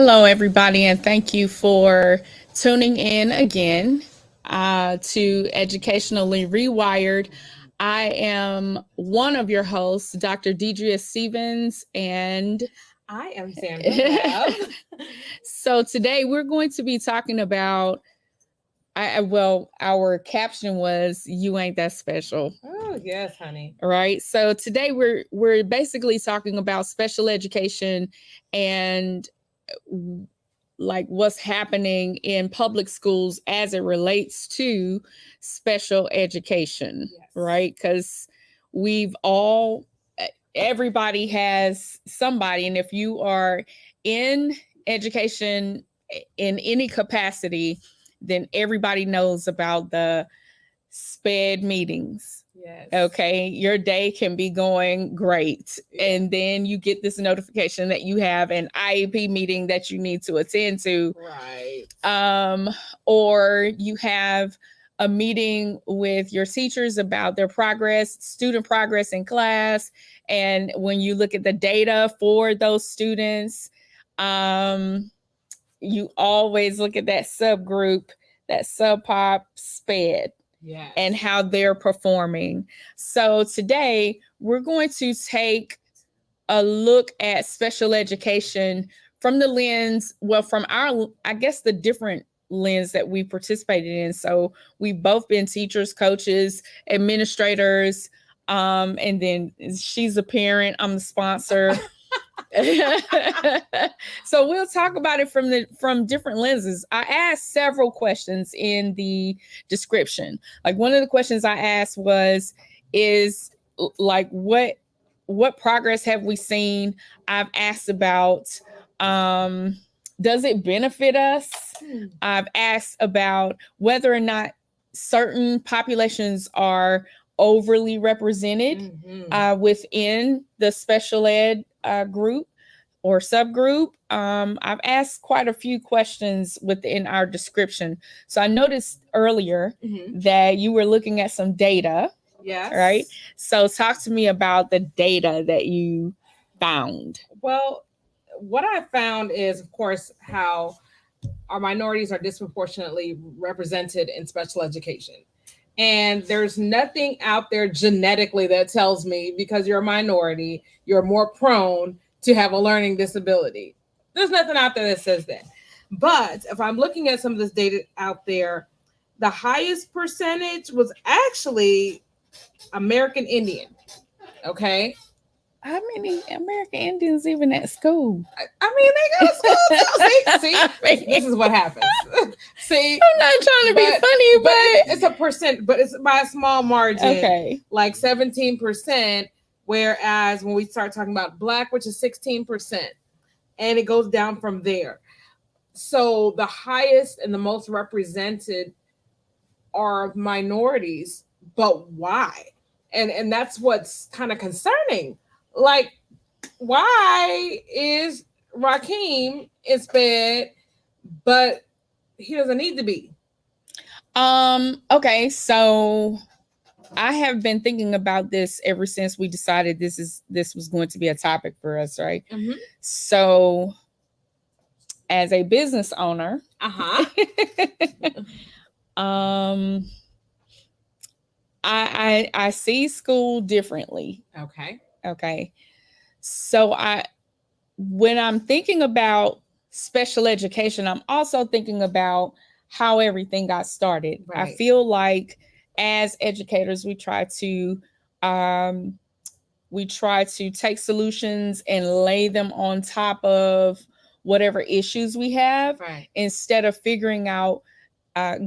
Hello, everybody, and thank you for tuning in again to Educationally Rewired. I am one of your hosts, Dr. Deidrea Stevens, and I am Sandra Webb. so today we're going to be talking about. Our caption was "You ain't that special." Oh yes, honey. Right. So today we're basically talking about special education and like what's happening in public schools as it relates to special education, Yes. right? Because we've all, everybody has somebody, and if you are in education in any capacity, then everybody knows about the SPED meetings. Yes. Okay, your day can be going great, and then you get this notification that you have an IEP meeting that you need to attend to. Right. Or you have a meeting with your teachers about their progress, student progress in class, and when you look at the data for those students, you always look at that subgroup, that subpop SPED, Yes. and how they're performing. So today we're going to take a look at special education from the lens, well, from our, I guess, the different lens that we participated in. So we've both been teachers, coaches, administrators, and then she's a parent, I'm the sponsor. So we'll talk about it from different lenses. I asked several questions in the description. Like one of the questions I asked was, is like what progress have we seen? I've asked about does it benefit us? I've asked about whether or not certain populations are overly represented within the special ed group or subgroup. I've asked quite a few questions within our description. So I noticed earlier that you were looking at some data. Yes. Right. So talk to me about the data that you found. Well, what I found is, of course, how our minorities are disproportionately represented in special education. And there's nothing out there genetically that tells me because you're a minority, you're more prone to have a learning disability. There's nothing out there that says that. But if I'm looking at some of this data out there, the highest percentage was actually American Indian. Okay. How many American Indians even at school? I mean, they go to school. See, this is what happens. See, I'm not trying to be funny, but it's a percent, but it's by a small margin. Okay, like 17%. Whereas when we start talking about Black, which is 16%, and it goes down from there. So the highest and the most represented are minorities, but why? And that's what's kind of concerning. Like, why is Rakeem in SPED, but he doesn't need to be? Okay, so I have been thinking about this ever since we decided this was going to be a topic for us, right? So as a business owner, I see school differently. Okay. So when I'm thinking about special education, I'm also thinking about how everything got started. Right. I feel like as educators, we try to take solutions and lay them on top of whatever issues we have, right, instead of figuring out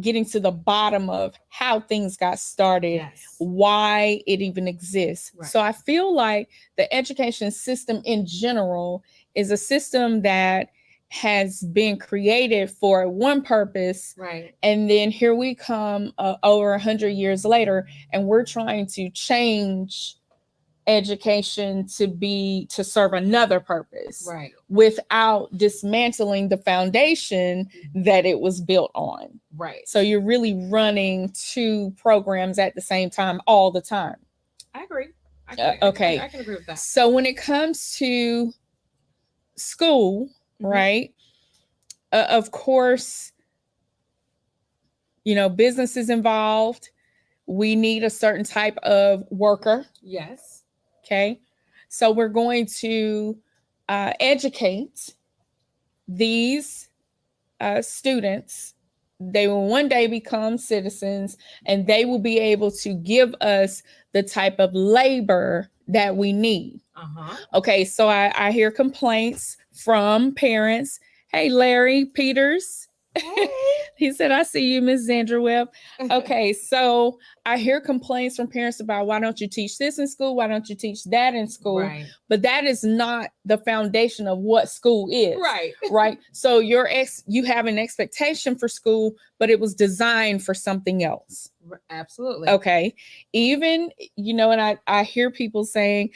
getting to the bottom of how things got started, yes, why it even exists. Right. So I feel like the education system in general is a system that has been created for one purpose, right, and then here we come over 100 years later, and we're trying to change education to serve another purpose, right, without dismantling the foundation that it was built on. Right. So you're really running two programs at the same time all the time. I agree. Okay. I can agree with that. So when it comes to school, right, Of course, business is involved. We need a certain type of worker. Yes. Okay. So we're going to educate these students. They will one day become citizens, and they will be able to give us the type of labor that we need. Okay, so I hear complaints from parents. Hey, Larry Peters. Hey. He said, I see you, Miss Zandra Webb. Okay, so I hear complaints from parents about, why don't you teach this in school? Why don't you teach that in school? Right. But that is not the foundation of what school is. Right. Right. So you have an expectation for school, but it was designed for something else. Absolutely. Okay. Even, and I hear people saying,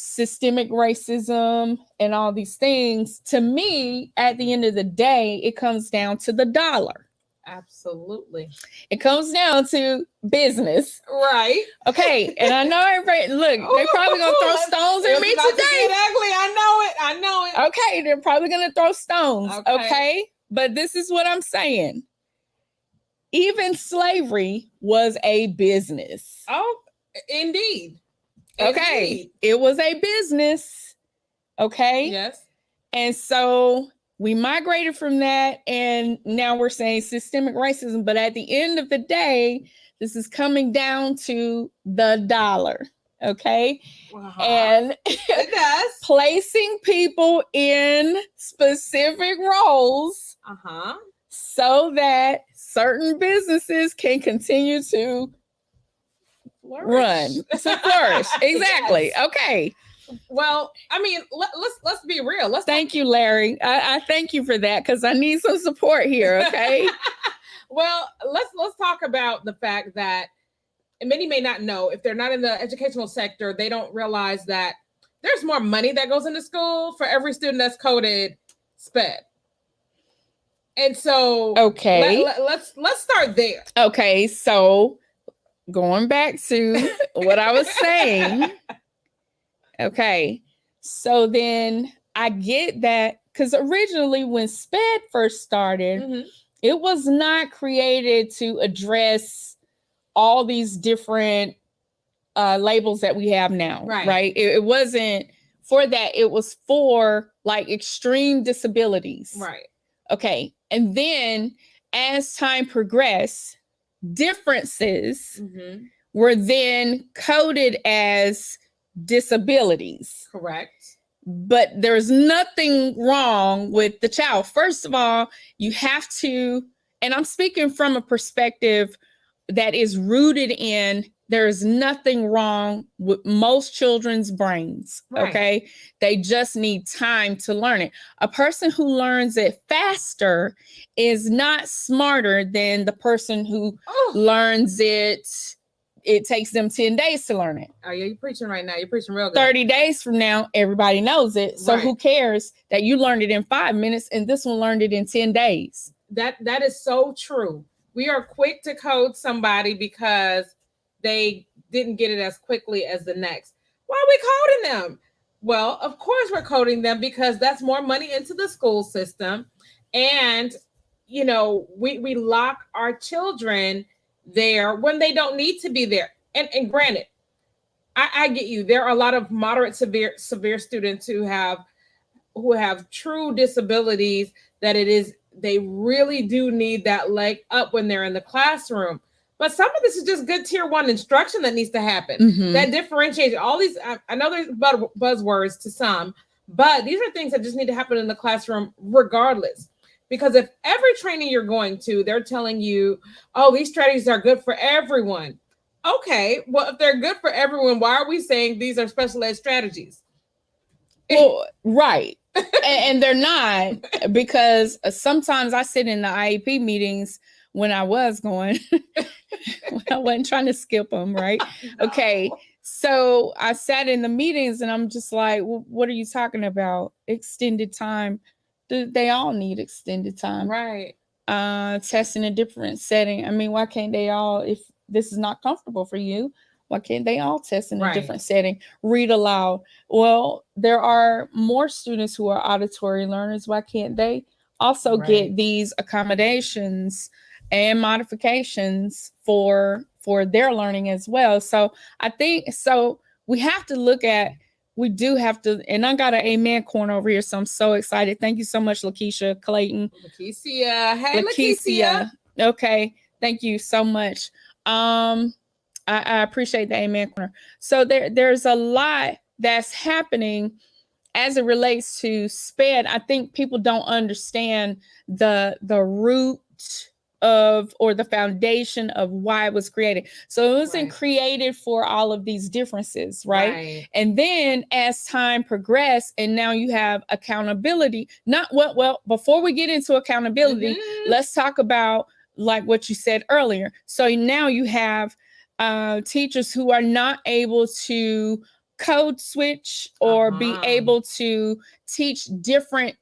systemic racism and all these things. To me, at the end of the day, it comes down to the dollar. Absolutely. It comes down to business. Right. Okay. And I know everybody, look, they're probably going to throw stones at me today. Exactly. I know it. Okay. They're probably going to throw stones. Okay. But this is what I'm saying. Even slavery was a business. Oh, indeed. Okay. Indeed. It was a business. Okay. Yes. And so we migrated from that, and now we're saying systemic racism. But at the end of the day, this is coming down to the dollar. Okay. And it does. Placing people in specific roles so that certain businesses can continue to flourish. Exactly. Yes. Okay. Well, I mean, let's be real. Thank you, Larry. I thank you for that, because I need some support here. Okay. Well, let's talk about the fact that, and many may not know, if they're not in the educational sector, they don't realize that there's more money that goes into school for every student that's coded SPED. And so, okay, let's start there. Okay, so going back to what I was saying. Okay, so then I get that, because originally when SPED first started, it was not created to address all these different labels that we have now. Right? It wasn't for that. It was for like extreme disabilities. Right. Okay, and then as time progressed, differences were then coded as disabilities. Correct. But there's nothing wrong with the child. First of all, you have to, and I'm speaking from a perspective that is rooted in, there's nothing wrong with most children's brains. Right. Okay. They just need time to learn it. A person who learns it faster is not smarter than the person who learns it. It takes them 10 days to learn it. Oh, yeah, you're preaching right now. You're preaching real good. 30 days from now, everybody knows it. So who cares that you learned it in 5 minutes and this one learned it in 10 days? That is so true. We are quick to code somebody because they didn't get it as quickly as the next. Why are we coding them? Well, of course we're coding them because that's more money into the school system. And, we lock our children there when they don't need to be there. And granted, I get you. There are a lot of moderate, severe students who have true disabilities that they really do need that leg up when they're in the classroom. But some of this is just good tier 1 instruction that needs to happen. That differentiates all these. I know there's buzzwords to some, but these are things that just need to happen in the classroom regardless. Because if every training you're going to, they're telling you, oh, these strategies are good for everyone. Okay, well, if they're good for everyone, why are we saying these are special ed strategies? Well, right. And they're not, because sometimes I sit in the IEP meetings when I was going, when I wasn't trying to skip them, right? No. Okay, so I sat in the meetings and I'm just like, well, what are you talking about? Extended time. They all need extended time. Right. Testing a different setting. I mean, why can't they all, if this is not comfortable for you, Why can't they all test in a different setting? Read aloud. Well, there are more students who are auditory learners. Why can't they also get these accommodations and modifications for their learning as well? So I think so we have to look at, we do have to, and I got an amen corner over here, so I'm so excited. Thank you so much, Lakeisha Clayton. Lakeisha. Hey, Lakeisha. Okay, thank you so much. I appreciate the amen corner. So there's a lot that's happening as it relates to SPED. I think people don't understand the root of, or the foundation of why it was created. So it wasn't created for all of these differences, right? And then as time progressed, and now you have accountability. Not well, before we get into accountability, let's talk about like what you said earlier. So now you have teachers who are not able to code switch or be able to teach different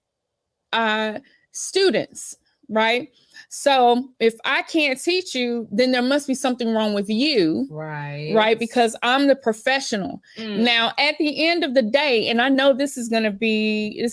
students, right? So if I can't teach you, then there must be something wrong with you, right? Because I'm the professional. Now, at the end of the day, and I know this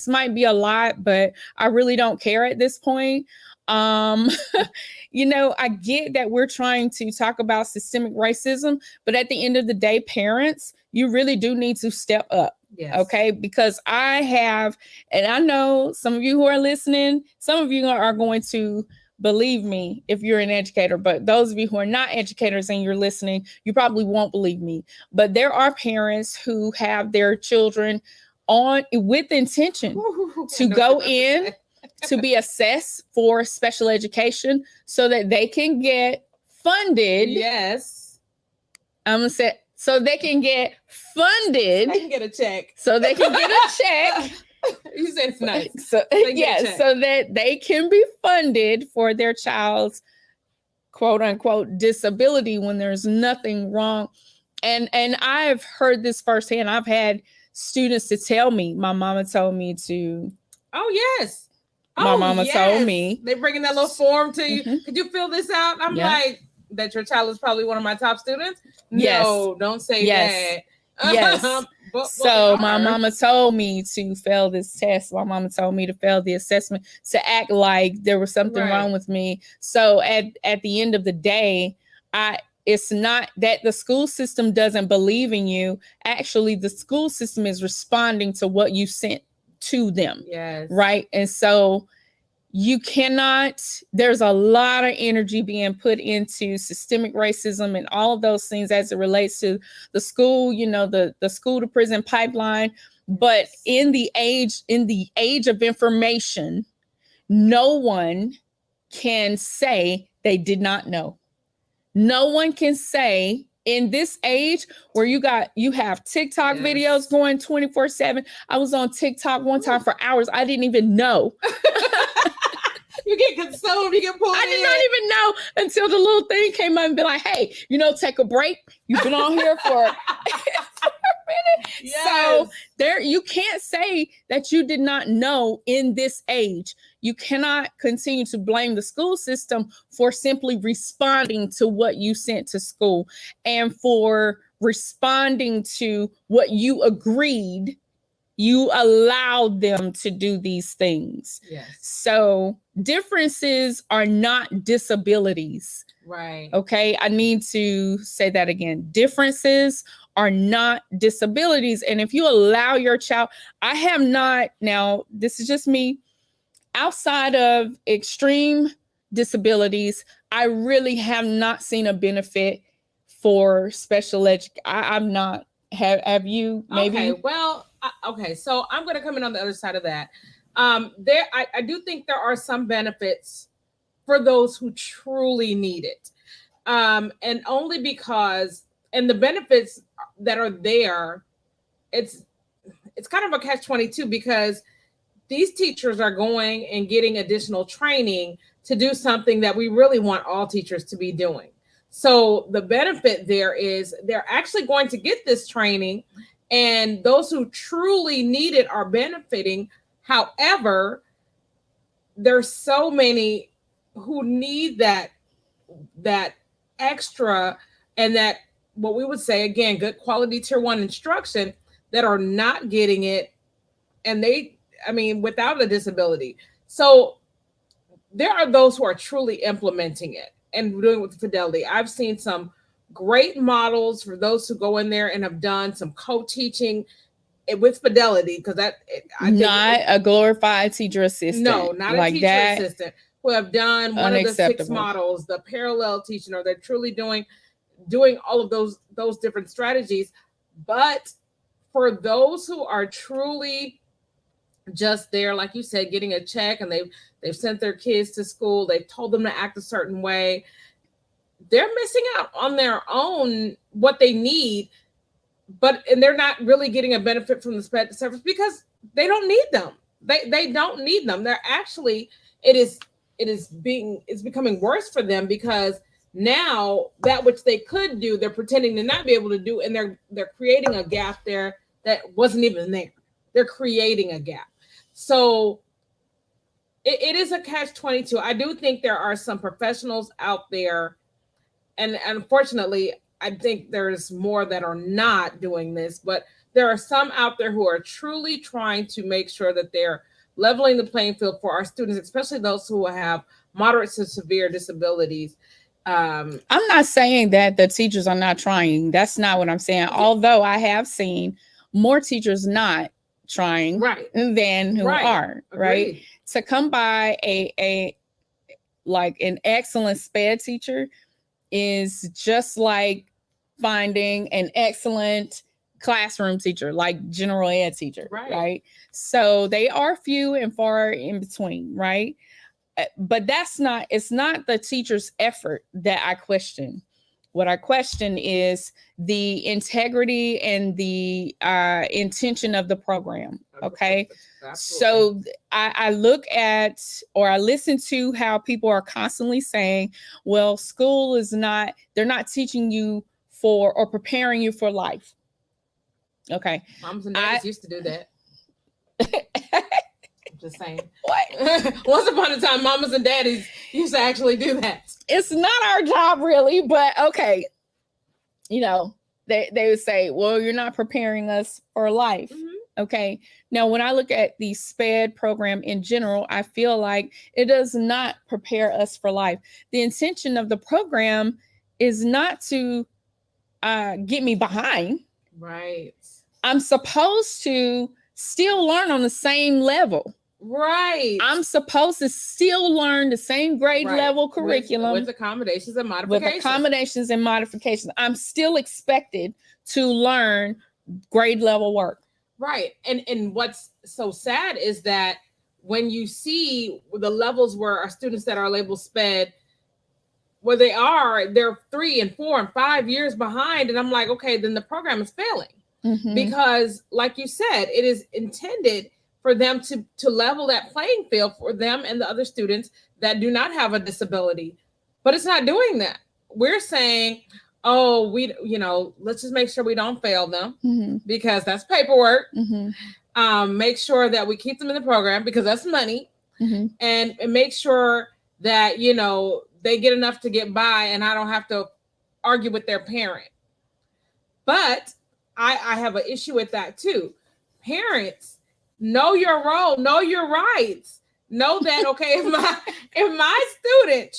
might be a lot, but I really don't care at this point. You know, I get that we're trying to talk about systemic racism, but at the end of the day, parents, you really do need to step up. Yes. Okay, because I have, and I know some of you who are listening, some of you are going to believe me if you're an educator, but those of you who are not educators and you're listening, you probably won't believe me. But there are parents who have their children on with intention to go in to be assessed for special education so that they can get funded. Yes. I'm gonna say so they can get funded. They can get a check. So they can get a check. You said it's nice. So yes, so that they can be funded for their child's quote unquote disability when there's nothing wrong. And I've heard this firsthand. I've had students to tell me, my mama told me to. Oh yes. My mama told me. They bringing that little form to you. Could you fill this out? I'm like, that your child is probably one of my top students? No, don't say that. Yes. So my mama told me to fail this test. My mama told me to fail the assessment, to act like there was something wrong with me. So at the end of the day, it's not that the school system doesn't believe in you. Actually, the school system is responding to what you sent to them. Yes. Right. And so you cannot, there's a lot of energy being put into systemic racism and all of those things as it relates to the school, you know, the school to prison pipeline. But in the age of information, no one can say they did not know. No one can say in this age where you have TikTok videos going 24/7. I was on TikTok one time for hours. I didn't even know. You get consumed, you get pulled I did not even know until the little thing came up and be like, hey, you know, take a break. You've been on here for a minute. Yes. So you can't say that you did not know in this age. You cannot continue to blame the school system for simply responding to what you sent to school and for responding to what you agreed. You allowed them to do these things. Yes. So differences are not disabilities. Right. Okay. I need to say that again. Differences are not disabilities. And if you allow your child, I have not, now this is just me, outside of extreme disabilities, I really have not seen a benefit for special education. I'm not. Have you? Maybe. Okay. Well. Okay. So I'm going to come in on the other side of that. I do think there are some benefits for those who truly need it, and only because, and the benefits that are there, it's kind of a catch-22 because these teachers are going and getting additional training to do something that we really want all teachers to be doing. So the benefit there is they're actually going to get this training, and those who truly need it are benefiting. However, there's so many who need that extra and that what we would say again, good quality tier 1 instruction that are not getting it, and without a disability. So there are those who are truly implementing it and doing it with fidelity. I've seen some great models for those who go in there and have done some co-teaching with fidelity, because not a glorified teacher assistant. No, not like a teacher assistant, who have done one of the 6 models, the parallel teaching, or they're truly doing all of those different strategies. But for those who are truly just there, like you said, getting a check, and they've sent their kids to school, they've told them to act a certain way, they're missing out on their own what they need, and they're not really getting a benefit from the SPED service because they don't need them. They don't need them. They're actually, it's becoming worse for them, because now that which they could do, they're pretending to not be able to do, and they're creating a gap there that wasn't even there. They're creating a gap. So it is a catch-22. I do think there are some professionals out there, and unfortunately, I think there's more that are not doing this, but there are some out there who are truly trying to make sure that they're leveling the playing field for our students, especially those who have moderate to severe disabilities. I'm not saying that the teachers are not trying. That's not what I'm saying. Although I have seen more teachers not trying than who are. Right. To come by an excellent SPED teacher is just like finding an excellent classroom teacher, like general ed teacher, right? So they are few and far in between, right? But it's not the teacher's effort that I question. What I question is the integrity and the intention of the program. Okay. Absolutely. So I look at, or I listen to how people are constantly saying, well, school is not, they're not teaching you for or preparing you for life. Okay. Moms and dads used to do that. I'm just saying. What? Once upon a time, mamas and daddies used to actually do that. It's not our job really, but okay. You know, they would say, well, you're not preparing us for life. Mm-hmm. Okay. Now, when I look at the SPED program in general, I feel like it does not prepare us for life. The intention of the program is not to get me behind. Right. I'm supposed to still learn on the same level. Right. I'm supposed to still learn the same grade level curriculum. With accommodations and modifications. I'm still expected to learn grade level work. Right. And what's so sad is that when you see the levels where our students that are labeled SPED, where they're 3 and 4 and 5 years behind. And I'm like, okay, then the program is failing. Mm-hmm. Because like you said, it is intended for them to level that playing field for them and the other students that do not have a disability. But it's not doing that. We're saying, oh, let's just make sure we don't fail them, mm-hmm. because that's paperwork. Mm-hmm. Make sure that we keep them in the program because that's money. Mm-hmm. And make sure that, they get enough to get by and I don't have to argue with their parent. But I have an issue with that too. Parents, know your role, know your rights. Know that, okay, if my student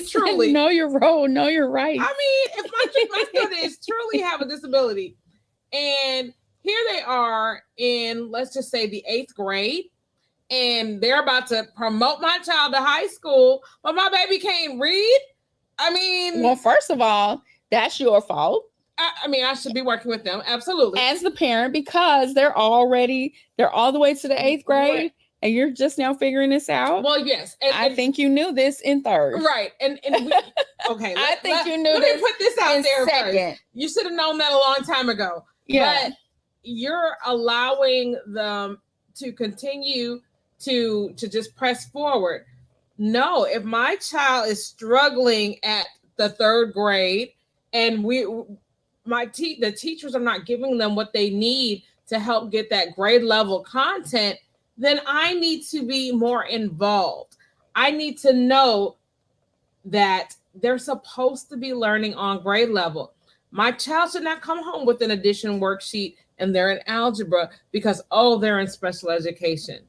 truly know your role, know your rights. I mean, if my student is truly have a disability, and here they are in, let's just say, the 8th grade, and they're about to promote my child to high school, but my baby can't read. I mean, well, first of all, that's your fault. I should be working with them, absolutely, as the parent, because they're all the way to the 8th grade. Right. And you're just now figuring this out? Well, yes. I think you knew this in 3rd. Right. And we, okay. I think you knew this. Let me put this out there 2nd. First. You should have known that a long time ago. Yeah. But you're allowing them to continue to just press forward. No, if my child is struggling at the 3rd grade and the teachers are not giving them what they need to help get that grade level content, then I need to be more involved. I need to know that they're supposed to be learning on grade level. My child should not come home with an addition worksheet and they're in algebra because, oh, they're in special education.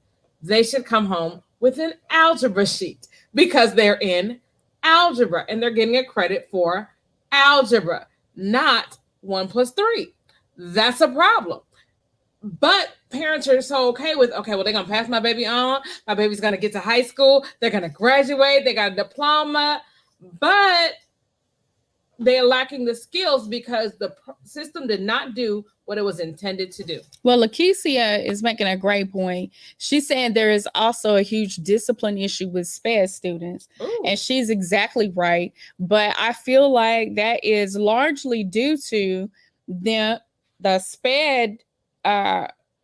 They should come home with an algebra sheet because they're in algebra and they're getting a credit for algebra, not 1 plus 3. That's a problem. But parents are so okay with, okay, well, they're going to pass my baby on. My baby's going to get to high school. They're going to graduate. They got a diploma. But they're lacking the skills because the system did not do what it was intended to do. Well, Lakeisha is making a great point. She's saying there is also a huge discipline issue with SPED students. Ooh. And she's exactly right. But I feel like that is largely due to the SPED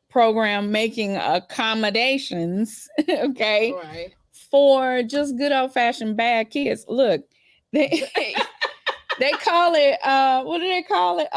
program making accommodations, okay, right, for just good old-fashioned bad kids. Look, they call it what do they call it?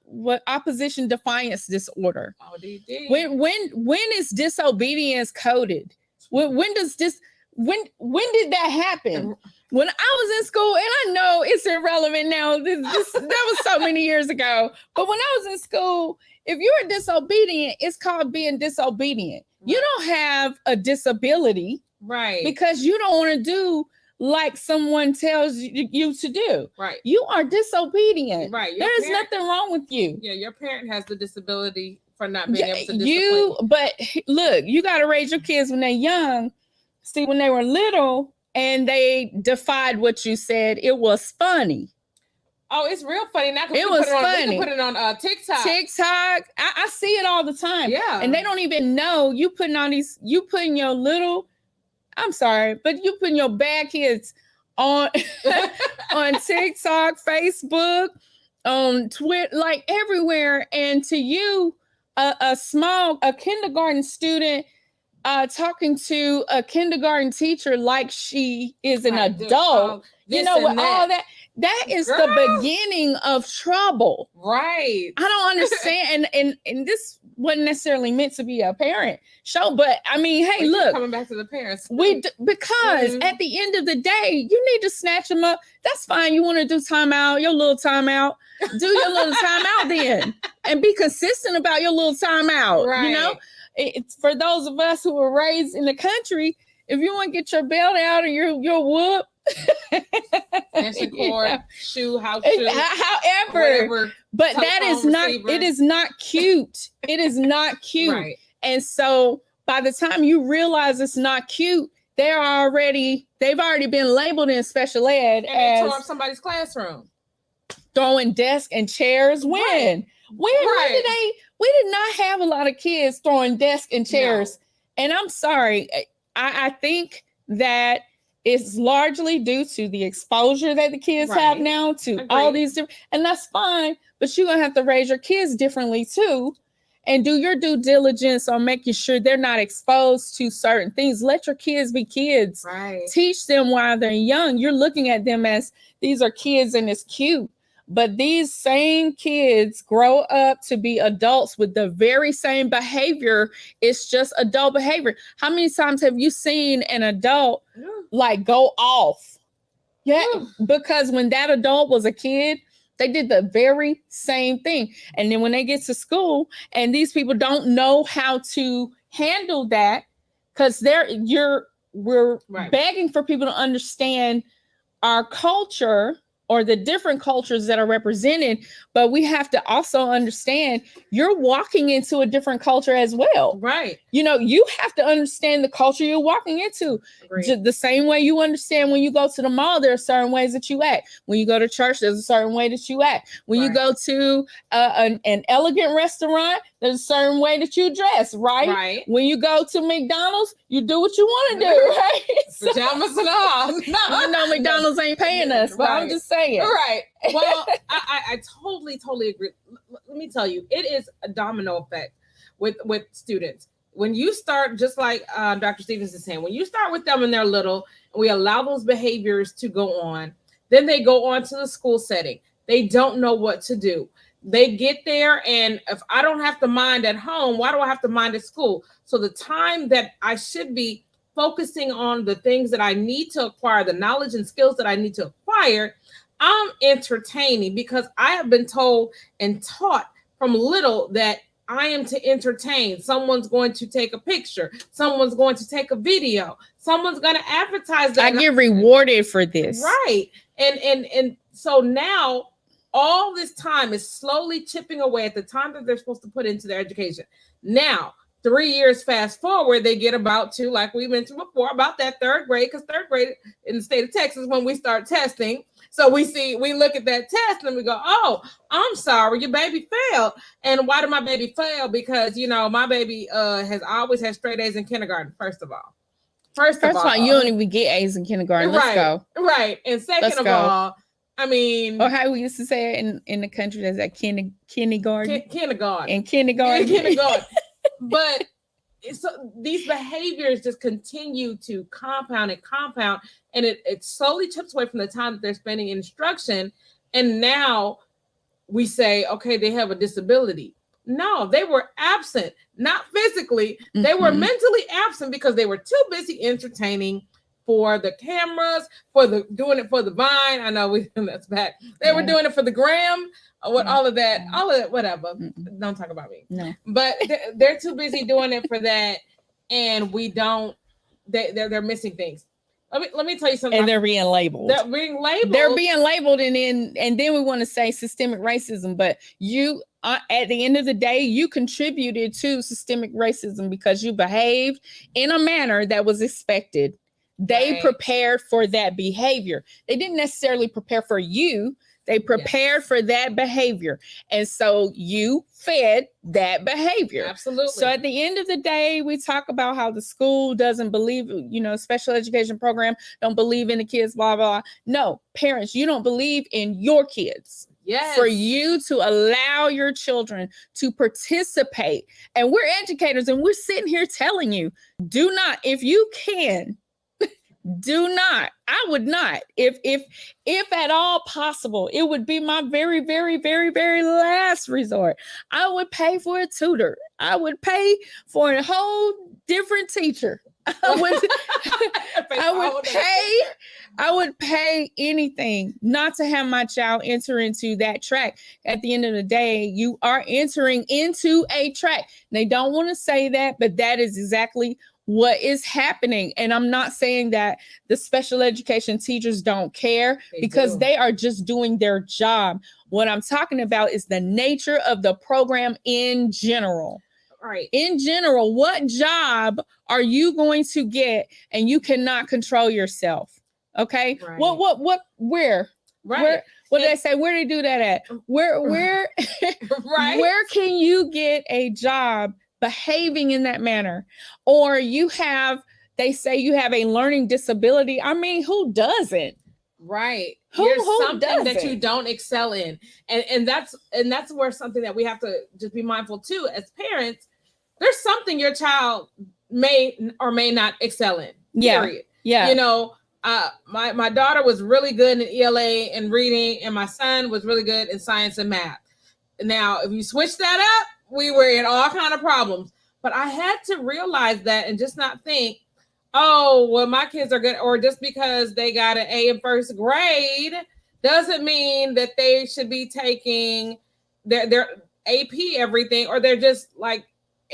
What opposition defiance disorder. ODD. When is disobedience coded? When did that happen? When I was in school, and I know it's irrelevant now. That was so many years ago. But when I was in school, if you're disobedient, it's called being disobedient. Right. You don't have a disability, right? Because you don't want to do like someone tells you to do. Right. You are disobedient. Right. There's nothing wrong with you. Yeah, your parent has the disability for not being able to discipline. But look, you got to raise your kids when they're young. See, when they were little and they defied what you said, it was funny. Oh, it's real funny now. It was funny. We can put it on TikTok. TikTok. I see it all the time. Yeah. And they don't even know you putting your little, I'm sorry, but you putting your bad kids on on TikTok, Facebook, on Twitter, like everywhere. And to you, a kindergarten student talking to a kindergarten teacher like she is an adult, you know, with all that. That is the beginning of trouble. Right. I don't understand. and this wasn't necessarily meant to be a parent show, but I mean, hey, look. Coming back to the parents. Because at the end of the day, you need to snatch them up. That's fine. You want to do timeout, your little timeout. Do your little timeout then. And be consistent about your little timeout. Right. You know? It's for those of us who were raised in the country, if you want to get your belt out or your whoop, dancing cord, shoe, house shoe, however, but that is not receiver. It is not cute. It is not cute. Right. And so by the time you realize it's not cute, they've already been labeled in special ed and they tore up somebody's classroom, throwing desks and chairs. When we did not have a lot of kids throwing desks and chairs. No. And I'm sorry, I think that it's largely due to the exposure that the kids have now to all these different, and that's fine, but you're going to have to raise your kids differently too, and do your due diligence on making sure they're not exposed to certain things. Let your kids be kids. Right. Teach them while they're young. You're looking at them as these are kids and it's cute. But these same kids grow up to be adults with the very same behavior. It's just adult behavior. How many times have you seen an adult like go off? Yeah, because when that adult was a kid, they did the very same thing. And then when they get to school and these people don't know how to handle that, because we're begging for people to understand our culture or the different cultures that are represented, but we have to also understand you're walking into a different culture as well. Right. You know, you have to understand the culture you're walking into. The same way you understand when you go to the mall, there are certain ways that you act. When you go to church, there's a certain way that you act. When you go to an elegant restaurant, there's a certain way that you dress, right? Right. When you go to McDonald's, you do what you want to do, right? Pajamas and all. You know McDonald's ain't paying us, but I'm just saying. Right. Well, I totally agree. Let me tell you, it is a domino effect with students. When you start, just like Dr. Stevens is saying, when you start with them when they're little, and we allow those behaviors to go on, then they go on to the school setting. They don't know what to do. They get there, and if I don't have to mind at home, why do I have to mind at school? So the time that I should be focusing on the things that I need to acquire, the knowledge and skills that I need to acquire, I'm entertaining because I have been told and taught from little that I am to entertain. Someone's going to take a picture. Someone's going to take a video. Someone's going to advertise that. I get rewarded for this. Right. And so now all this time is slowly chipping away at the time that they're supposed to put into their education. Now, 3 years fast forward, they get about to, like we mentioned before, about that third grade, because third grade in the state of Texas, when we start testing. So we look at that test and we go, oh, I'm sorry, your baby failed. And why did my baby fail? Because, my baby has always had straight A's in kindergarten, first of all. First of all, you don't even get A's in kindergarten. Let's go. Right. And second of all, I mean, or how we used to say it in the country, that's that kindergarten. Kindergarten. And kindergarten. But so these behaviors just continue to compound, and it slowly chips away from the time that they're spending in instruction. And now we say, okay, they have a disability. No, they were absent, not physically. They were mentally absent because they were too busy entertaining for the cameras, doing it for the Vine. I know that's bad. They were doing it for the gram, all of that, whatever. Don't talk about me. No. But they're too busy doing it for that, and we don't. They're missing things. Let me tell you something. And they're being labeled. They're being labeled, and then we want to say systemic racism, but you. At the end of the day, you contributed to systemic racism because you behaved in a manner that was expected. They prepared for that behavior. They didn't necessarily prepare for you. They prepared for that behavior. And so you fed that behavior. Absolutely. So at the end of the day, we talk about how the school doesn't believe, special education program, don't believe in the kids, blah, blah, blah. No, parents, you don't believe in your kids. Yes. For you to allow your children to participate. And we're educators and we're sitting here telling you, do not, if you can, do not. I would not. If at all possible, it would be my very, very, very, very last resort. I would pay for a tutor. I would pay for a whole different teacher. I would pay anything not to have my child enter into that track. At the end of the day, you are entering into a track. They don't want to say that, but that is exactly what is happening. And I'm not saying that the special education teachers don't care, because they are just doing their job. What I'm talking about is the nature of the program in general. Right. In general, what job are you going to get and you cannot control yourself? Okay. Right. Where? Right. What did I say? Where did they do that at? Where right. Where can you get a job behaving in that manner? Or they say you have a learning disability. I mean, who doesn't? Right. Who something doesn't? that you don't excel in. And that's where something that we have to just be mindful too as parents. There's something your child may or may not excel in. Yeah. Period. Yeah. My daughter was really good in ELA and reading, and my son was really good in science and math. Now, if you switch that up, we were in all kind of problems. But I had to realize that and just not think, oh, well, my kids are good, or just because they got an A in first grade doesn't mean that they should be taking their AP everything, or they're just like,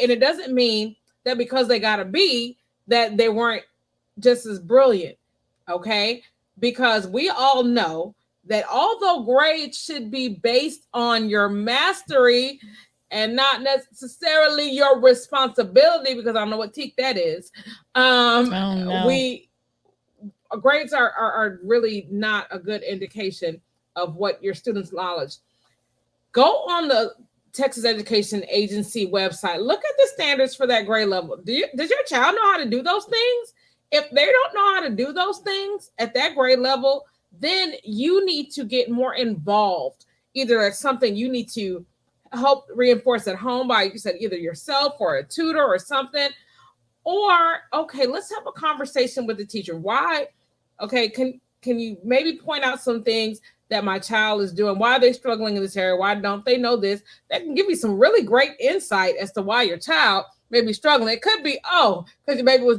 and it doesn't mean that because they got a B that they weren't just as brilliant, okay? Because we all know that although grades should be based on your mastery and not necessarily your responsibility, because I don't know what teak that is. Grades are really not a good indication of what your students' knowledge. Go on the Texas Education Agency website. Look at the standards for that grade level. Does your child know how to do those things? If they don't know how to do those things at that grade level, then you need to get more involved. Either it's something you need to help reinforce at home by, you said, either yourself or a tutor or something, or, okay, let's have a conversation with the teacher. Why? Okay, can you maybe point out some things that my child is doing? Why are they struggling in this area? Why don't they know this? That can give you some really great insight as to why your child may be struggling. It could be, because your baby was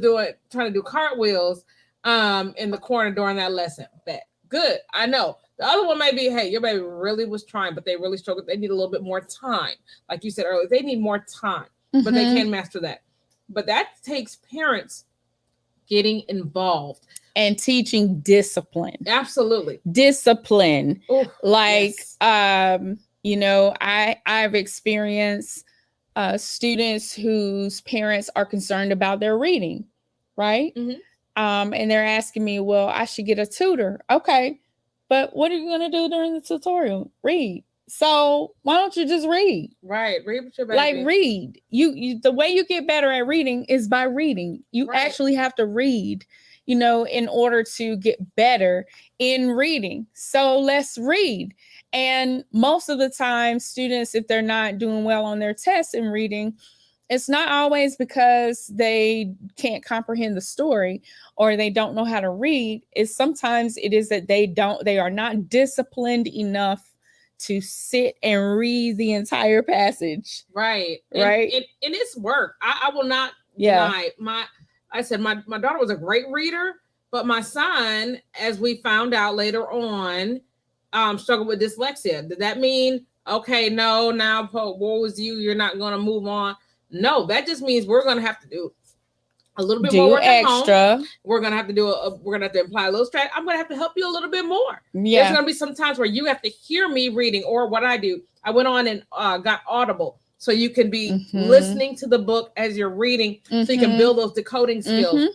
trying to do cartwheels in the corner during that lesson. Bet. Good. I know. The other one may be, hey, your baby really was trying, but they really struggled. They need a little bit more time. Like you said earlier, they need more time, but they can master that. But that takes parents getting involved and teaching discipline. Absolutely. Discipline. Ooh, like, yes. You know, I've experienced students whose parents are concerned about their reading, right? And they're asking me, well, I should get a tutor. Okay. But what are you going to do during the tutorial? Read. So why don't you just read? Right. Read with your baby. Like, read. You the way you get better at reading is by reading. You actually have to read, you know, in order to get better in reading. So let's read. And most of the time, students, if they're not doing well on their tests in reading, it's not always because they can't comprehend the story or they don't know how to read. It's sometimes it is that they are not disciplined enough to sit and read the entire passage. Right. Right. And it's work. I will not deny my daughter was a great reader, but my son, as we found out later on, struggled with dyslexia. Did that mean, okay, no, now woe was you, you're not going to move on? No, that just means we're going to have to do a little bit more work extra. At home. We're going to have to we're going to have to apply a little strategy. I'm going to have to help you a little bit more. Yeah. There's going to be some times where you have to hear me reading, or what I do. I went on and got Audible. So you can be listening to the book as you're reading, so you can build those decoding skills.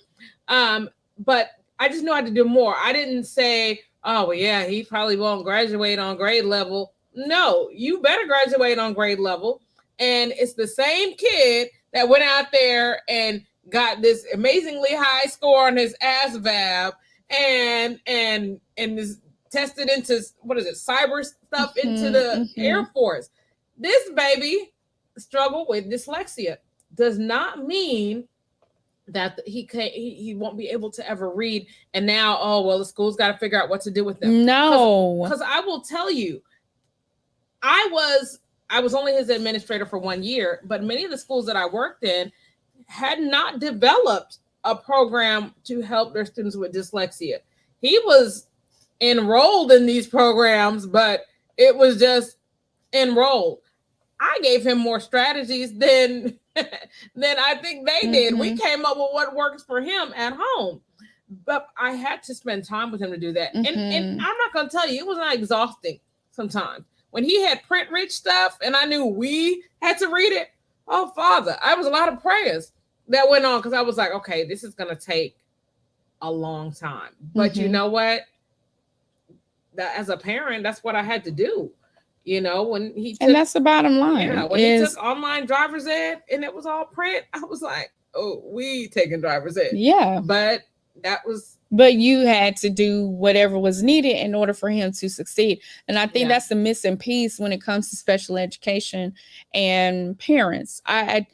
But I just knew I had to do more. I didn't say, oh, well, yeah, he probably won't graduate on grade level. No, you better graduate on grade level. And it's the same kid that went out there and got this amazingly high score on his ASVAB and is tested into, cyber stuff into the Air Force. This baby struggled with dyslexia. Does not mean that he won't be able to ever read. And now, oh, well, the school's got to figure out what to do with them. No. Because I will tell you, I was only his administrator for 1 year, but many of the schools that I worked in had not developed a program to help their students with dyslexia. He was enrolled in these programs, but it was just enrolled. I gave him more strategies than I think they did. We came up with what works for him at home, but I had to spend time with him to do that. And I'm not going to tell you, it was not exhausting sometimes. When he had print rich stuff and I knew we had to read it, oh, Father, I was a lot of prayers that went on because I was like, okay, this is going to take a long time. But you know what? That as a parent, that's what I had to do. You know, when he took, and that's the bottom line. Yeah, when he took online driver's ed and it was all print, I was like, oh, we taking driver's ed. Yeah. But you had to do whatever was needed in order for him to succeed. And I think that's the missing piece when it comes to special education and parents. I'm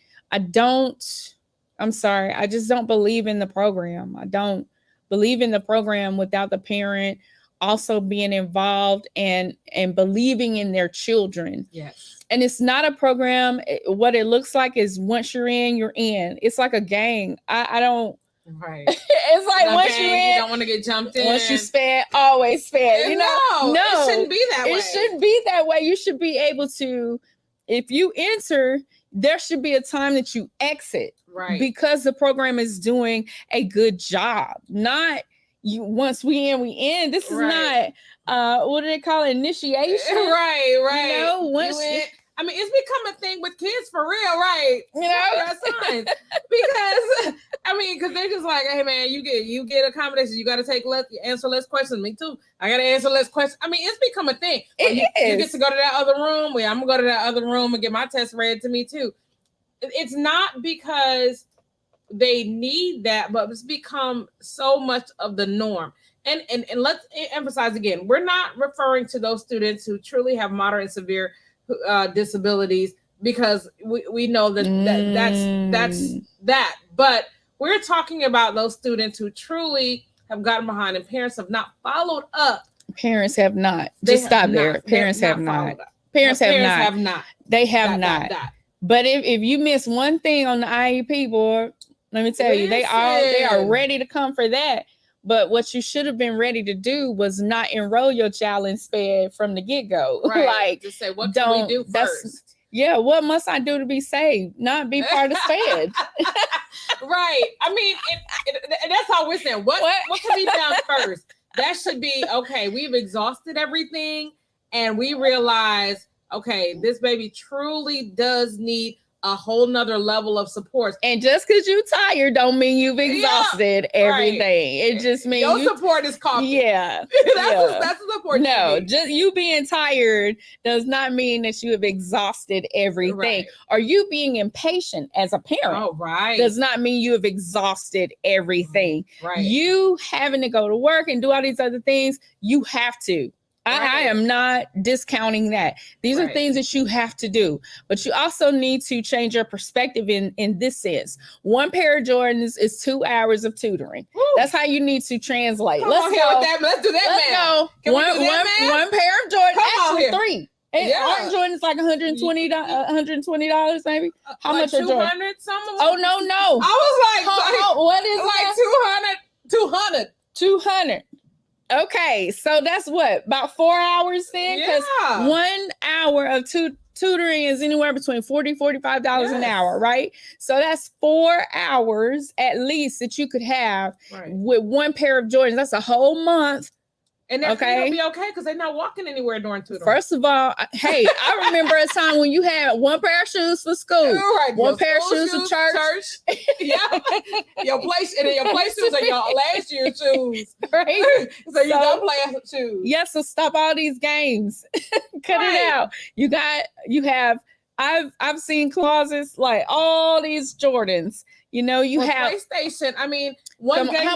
sorry. I just don't believe in the program. I don't believe in the program without the parent also being involved and believing in their children. Yes. And it's not a program. What it looks like is once you're in, you're in. It's like a gang. I don't. Right. It's like the once you're in, you don't want to get jumped in. Once you spend, always spend. You know, no, it shouldn't be that way. It shouldn't be that way. You should be able to, if you enter, there should be a time that you exit. Right. Because the program is doing a good job. Not you. Once we in. This is not. What do they call it? Initiation. Right. You know, once. I mean, it's become a thing with kids for real, right? You know, because they're just like, hey man, you get accommodations. You got to answer less questions. Me too. I got to answer less questions. I mean, it's become a thing. You get to go to that other room. I'm gonna go to that other room and get my test read to me too. It's not because they need that, but it's become so much of the norm. And let's emphasize again, we're not referring to those students who truly have moderate and severe disabilities, because we know that's that. But we're talking about those students who truly have gotten behind and parents have not followed up. Parents have not. Just stop there. Parents have not. Parents have not. They have not. But if you miss one thing on the IEP board, let me tell you, they are ready to come for that. But what you should have been ready to do was not enroll your child in SPED from the get-go. Right. Like, just say, what can we do first? Yeah, what must I do to be saved? Not be part of SPED. Right. I mean, and that's all we're saying. What can be done first? That should be, okay, we've exhausted everything and we realize, okay, this baby truly does need a whole nother level of support. And just because you're tired don't mean you've exhausted everything. Right. It just means your support is coffee. Yeah. That's the support. No, just you being tired does not mean that you have exhausted everything. Right. Or you being impatient as a parent does not mean you have exhausted everything. Right. You having to go to work and do all these other things, you have to. I am not discounting that. These are things that you have to do, but you also need to change your perspective in this sense. One pair of Jordans is 2 hours of tutoring. Woo. That's how you need to translate. Let's do that, man. One pair of Jordans, actually 3. Aren't Jordans like $120 maybe? How like much are Jordans? 200 something? Oh, no. I was like, what is like 200. Okay, so that's what, about 4 hours then? Because 1 hour of tutoring is anywhere between $40, $45 an hour, right? So that's 4 hours at least that you could have with one pair of Jordans. That's a whole month. And they're going to be okay because they're not walking anywhere during tutoring. First of all, hey, I remember a time when you had one pair of shoes for school, one pair of shoes for church. Yeah, your play shoes are your last year's shoes, right? So you don't play shoes. Yes, so stop all these games. Cut it out. I've seen closets like all these Jordans. You know, you have PlayStation. I mean, one game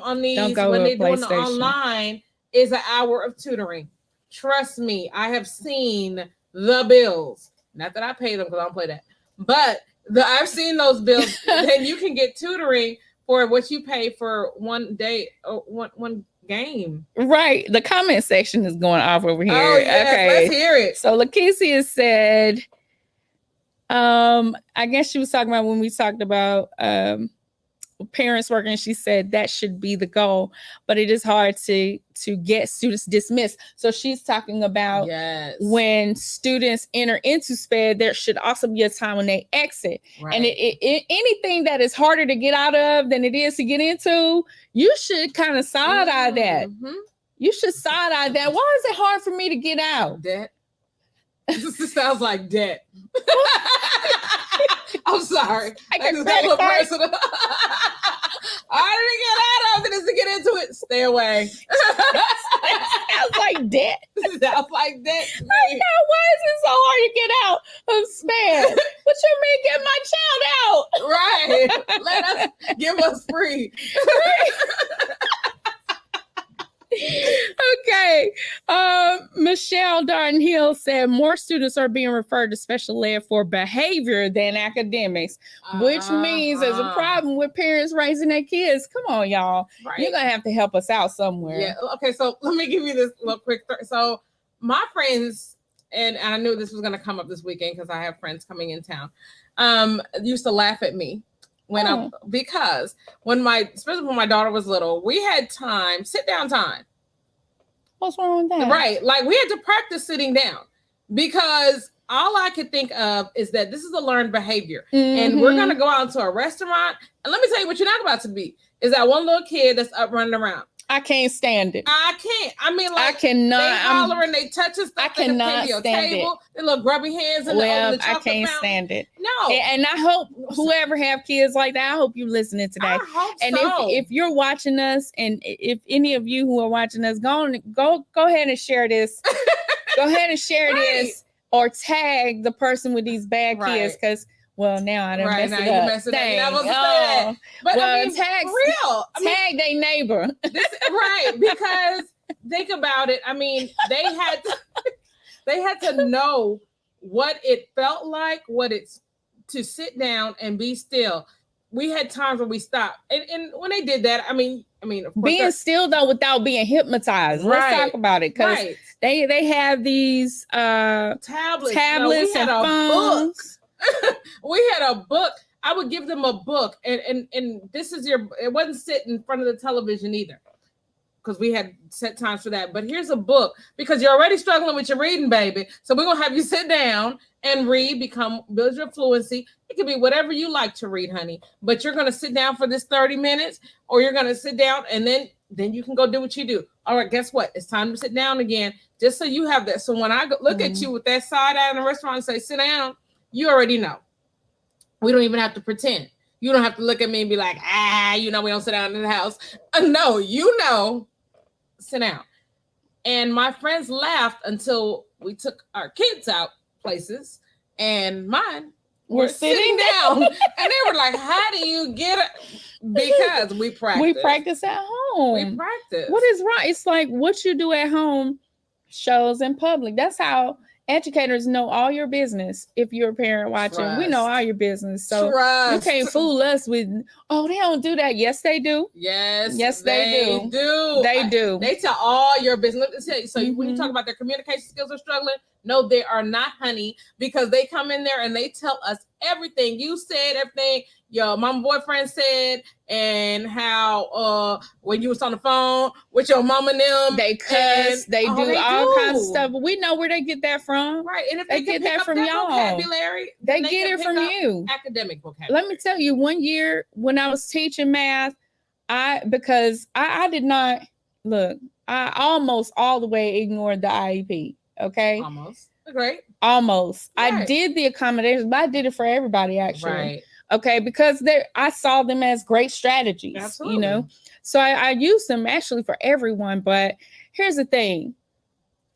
on these when they do it online is an hour of tutoring. Trust me, I have seen the bills. Not that I pay them because I don't play that, but I've seen those bills. Then you can get tutoring for what you pay for one day or one game. Right. The comment section is going off over here. Oh, yes, okay. Let's hear it. So Lakeisha said, I guess she was talking about when we talked about parents working. She said that should be the goal, but it is hard to get students dismissed. So she's talking about when students enter into SPED, there should also be a time when they exit. Right. And anything that is harder to get out of than it is to get into, you should kind of side eye that. You should side eye that. Why is it hard for me to get out? Debt. This sounds like debt. I'm sorry. I just got a little personal. I didn't get out of it is to get into it. Stay away. Sounds like debt. Sounds like debt. I know. Why is it so hard to get out of SPED? What you mean get my child out? Right. Let us give us free. Okay. Michelle Darden Hill said more students are being referred to special ed for behavior than academics, which means there's a problem with parents raising their kids. Come on, y'all. Right. You're going to have to help us out somewhere. Yeah. Okay. So let me give you this little quick. So my friends, and I knew this was going to come up this weekend because I have friends coming in town, used to laugh at me. Because especially when my daughter was little, we had sit down time. What's wrong with that? Right. Like we had to practice sitting down because all I could think of is that this is a learned behavior. And we're going to go out to a restaurant. And let me tell you what you're not about to be is that one little kid that's up running around. I can't stand it. I can't. I mean, like, I cannot. They hollering, they touching stuff. I cannot stand table, it. Their little grubby hands in the chocolate I can't stand it. No. And I hope whoever have kids like that, I hope you listening today. I hope and so. if you're watching us, and if any of you who are watching us, go ahead and share this. Go ahead and share this, or tag the person with these bad kids, because. Well, now I done messed it up. Messed it up. That. But I mean, tag, for real. Tag their neighbor. Right, because think about it. I mean, they had to know what it felt like, what it's to sit down and be still. We had times when we stopped, and when they did that, I mean, of course being still though without being hypnoptized. Let's talk about it, because they have these tablets and phones. We had a book. I would give them a book, and this is it wasn't sit in front of the television either, because we had set times for that. But here's a book, because you're already struggling with your reading, baby. So we're gonna have you sit down and read, build your fluency. It could be whatever you like to read, honey. But you're gonna sit down for this 30 minutes, or you're gonna sit down and then you can go do what you do. All right, guess what? It's time to sit down again, just so you have that. So when I look at you with that side eye in the restaurant and say, sit down, you already know. We don't even have to pretend. You don't have to look at me and be like, we don't sit down in the house. No, sit down. And my friends laughed until we took our kids out places, and mine were sitting down. And they were like, how do you get it? Because we practice. We practice at home. We practice. What is wrong? It's like what you do at home shows in public. That's how educators know all your business. If you're a parent watching, Trust. We know all your business. So Trust. You can't fool us with, they don't do that. Yes, they do. Yes, they do. They do. They tell all your business. Let me tell you. So when you talk about their communication skills are struggling, no, they are not, honey, because they come in there and they tell us everything you said, everything your mama boyfriend said, and how when you was on the phone with your mama and them, they cuss, they do all kinds of stuff. But we know where they get that from. Right. And if they get that from y'all, vocabulary, they get it from you. Academic vocabulary. Let me tell you, one year when I was teaching math, because I did not look, I almost all the way ignored the IEP. Okay. Almost. Great. Almost. Right. I did the accommodations, but I did it for everybody, actually. Right. Okay, because I saw them as great strategies. Absolutely. So I used them actually for everyone. But here's the thing.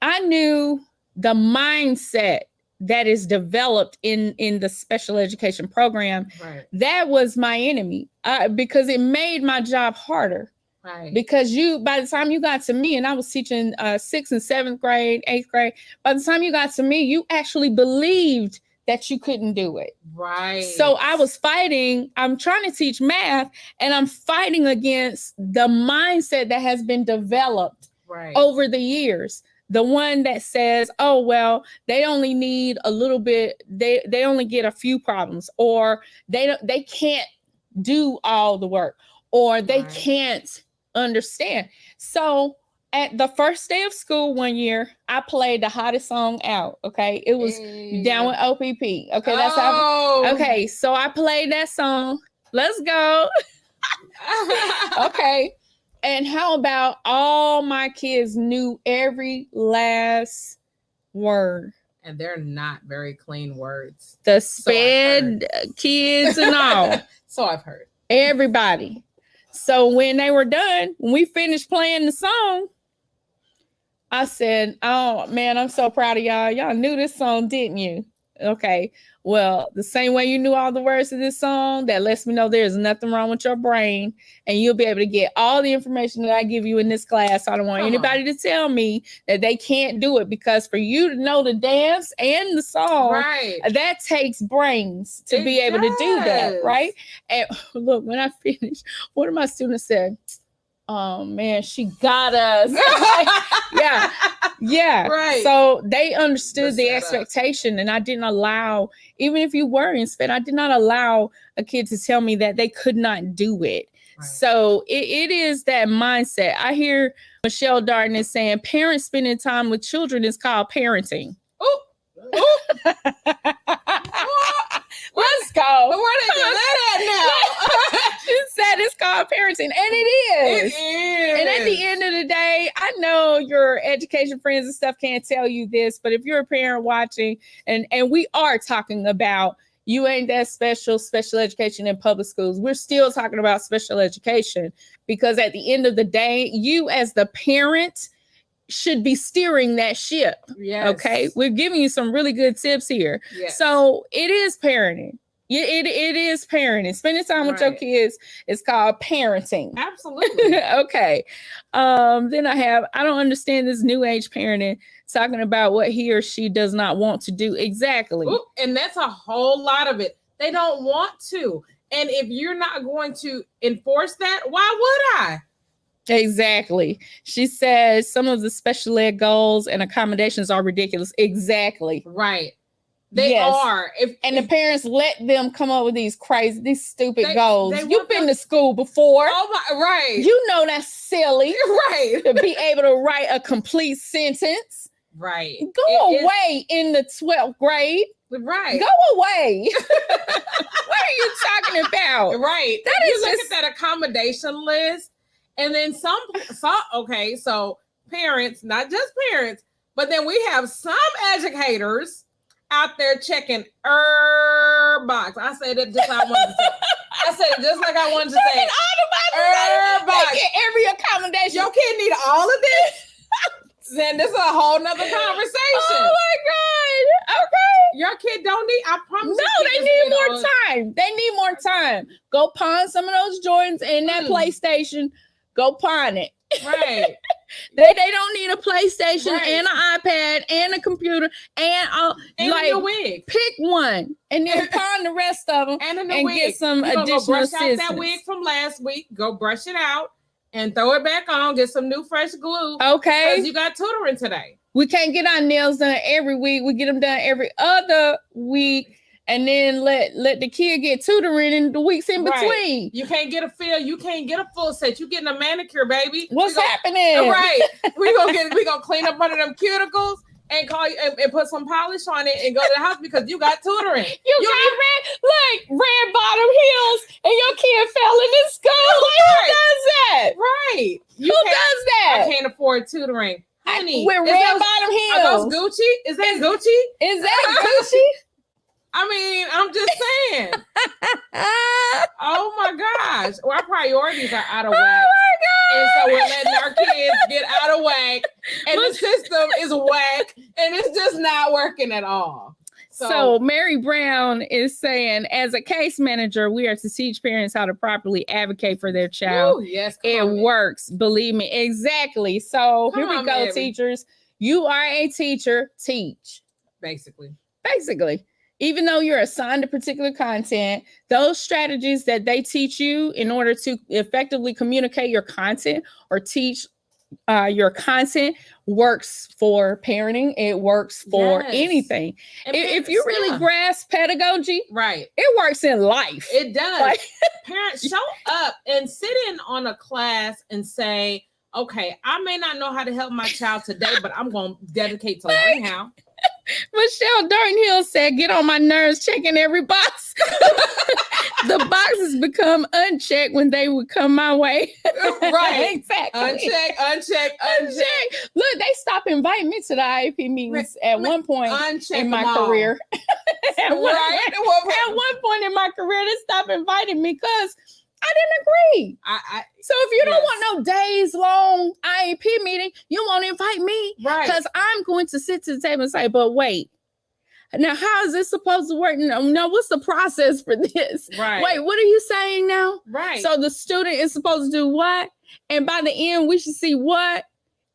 I knew the mindset that is developed in the special education program. Right. That was my enemy, because it made my job harder. Right. Because by the time you got to me, and I was teaching 6th and 7th grade, 8th grade, by the time you got to me, you actually believed that you couldn't do it. Right. So I was fighting. I'm trying to teach math, and I'm fighting against the mindset that has been developed over the years. The one that says, oh, well, they only need a little bit. They only get a few problems, or they can't do all the work, or they can't understand. So at the first day of school one year, I played the hottest song out. Okay. It was Down with OPP. Okay. That's how. Okay. So I played that song. Let's go. Okay. And how about all my kids knew every last word? And they're not very clean words. The sped kids and all. So I've heard. Everybody. So when they were done, when we finished playing the song, I said, oh, man, I'm so proud of y'all. Y'all knew this song, didn't you? Okay. Well, the same way you knew all the words of this song, that lets me know there's nothing wrong with your brain, and you'll be able to get all the information that I give you in this class. I don't want anybody to tell me that they can't do it, because for you to know the dance and the song, that takes brains to be able to do that, right? And look, when I finished, one of my students said, oh man, she got us. Yeah. Right. So they understood the expectation, and I didn't allow, even if you were in SPED, I did not allow a kid to tell me that they could not do it. Right. So it is that mindset. I hear Michelle Darden is saying parents spending time with children is called parenting. Oh. Let's go. But where they do that at now? She said it's called parenting, and it is. It is. And at the end of the day, I know your education friends and stuff can't tell you this, but if you're a parent watching, and we are talking about you ain't that special education in public schools, we're still talking about special education, because at the end of the day, you as the parent should be steering that ship. Yes. Okay. We're giving you some really good tips here. Yes. So it is parenting. It is parenting. Spending time with your kids is called parenting. Absolutely. Okay. Then I don't understand this new age parenting talking about what he or she does not want to do. Exactly. Ooh, and that's a whole lot of it. They don't want to. And if you're not going to enforce that, why would I? Exactly. She says some of the special ed goals and accommodations are ridiculous. Exactly. Right. They are. The parents let them come up with these stupid goals. You've been to school before. Oh my, right. You know that's silly. Right. To be able to write a complete sentence. Right. Go away in the 12th grade. Right. Go away. What are you talking about? Right. That is look at that accommodation list. And then some okay, so parents, not just parents, but then we have some educators out there checking box. I said it just like I wanted to say. I said it just like I wanted to say. Box. Every accommodation. Your kid need all of this? Then this is a whole nother conversation. Oh my God. Okay. Your kid don't need, I promise. No, they need more time. They need more time. Go pawn some of those Jordans in that PlayStation. Go pawn it. Right. They don't need a PlayStation and an iPad and a computer and a wig. Pick one and then pawn the rest of them and get some additional brush assistance. out that wig from last week. Go brush it out and throw it back on. Get some new fresh glue. Okay. Because you got tutoring today. We can't get our nails done every week. We get them done every other week. And then let the kid get tutoring in the weeks in between. You can't get a fill. You can't get a full set. You getting a manicure, baby. What's happening? Right. We gonna clean up under them cuticles and call you and put some polish on it and go to the house because you got tutoring. You got red bottom heels and your kid fell in this school. Who does that? Right. Who does that? I can't afford tutoring. Honey, with red bottom heels. Are those Gucci? Is that Gucci? Is that Gucci? I mean, I'm just saying. Oh my gosh. Well, our priorities are out of whack. Oh my God. And so we're letting our kids get out of whack. And the system is whack. And it's just not working at all. So Mary Brown is saying, as a case manager, we are to teach parents how to properly advocate for their child. Ooh, yes, it works. Believe me. Exactly. So here we go, Mary. Teachers. You are a teacher. Teach. Basically. Even though you're assigned a particular content, those strategies that they teach you in order to effectively communicate your content or teach your content works for parenting. It works for anything. If you really grasp pedagogy, it works in life. It does. Parents, show up and sit in on a class and say, okay, I may not know how to help my child today, but I'm going to dedicate to learning how. Michelle Darnhill said, get on my nerves checking every box. The boxes become unchecked when they would come my way. Right. Exactly. Uncheck. Look, they stopped inviting me to the IEP meetings at one point in my career. At one point in my career, they stopped inviting me because I didn't agree. So if you don't want no days long IEP meeting, you won't invite me. Right. Because I'm going to sit to the table and say, but wait, now how is this supposed to work? No, what's the process for this? Right. Wait, what are you saying now? Right. So the student is supposed to do what? And by the end, we should see what?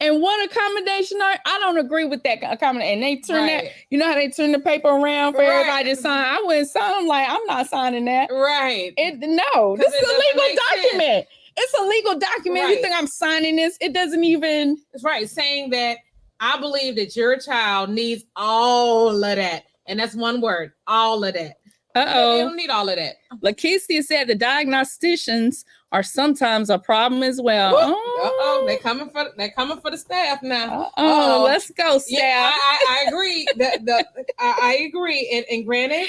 And what accommodation are? I don't agree with that accommodation. And they turn that, you know how they turn the paper around for everybody to sign? I wouldn't sign. I'm like, I'm not signing that. Right. This is a legal document. It's a legal document. You think I'm signing this? It doesn't even. That's right. Saying that I believe that your child needs all of that. And that's one word, all of that. Uh-oh. They don't need all of that. Lakeisha said the diagnosticians are sometimes a problem as well. Uh-oh, they're coming for the staff now. Oh, let's go, staff. Yeah, I agree. I agree. And granted,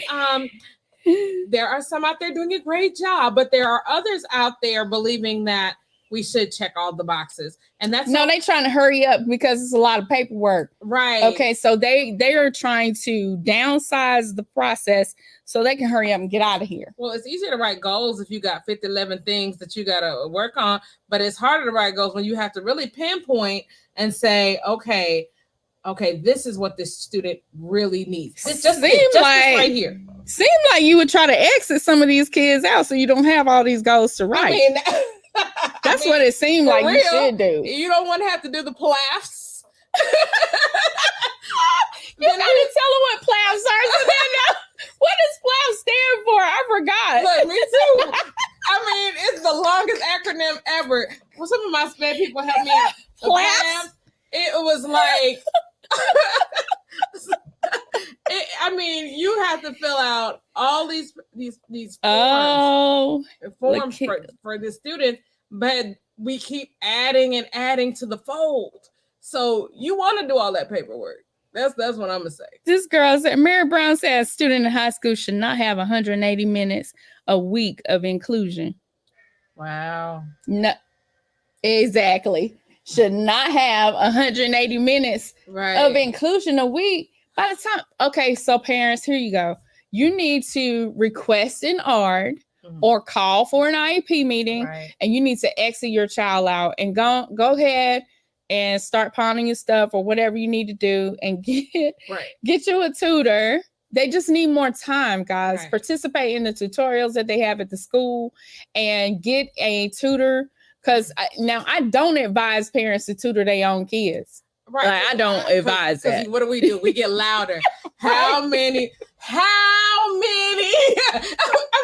there are some out there doing a great job, but there are others out there believing that we should check all the boxes. And that's they trying to hurry up because it's a lot of paperwork. Right. Okay, so they are trying to downsize the process so they can hurry up and get out of here. Well, it's easier to write goals if you got 11 things that you got to work on, but it's harder to write goals when you have to really pinpoint and say, okay, this is what this student really needs. It just seems like right here. Seems like you would try to exit some of these kids out so you don't have all these goals to write. I mean, that's what it seemed like you should do. You don't want to have to do the PLAFs. You got to tell them what PLAFs are. So they know. What does PLAF stand for? I forgot. Look, me too. I mean, it's the longest acronym ever. Well, some of my Sped people help me out. PLAFs? It was like... I mean, you have to fill out all these forms for the student, but we keep adding and adding to the fold. So you want to do all that paperwork. That's what I'm gonna say. This girl said, Mary Brown said a student in high school should not have 180 minutes a week of inclusion. Wow. No, exactly. Should not have 180 minutes of inclusion a week. By the time, okay, so parents, here you go. You need to request an ARD or call for an IEP meeting, and you need to exit your child out and go ahead and start pawning your stuff or whatever you need to do and get you a tutor. They just need more time, guys. Participate in the tutorials that they have at the school and get a tutor. Because now I don't advise parents to tutor their own kids. Right. Like, I don't advise that. What do? We get louder. How many? I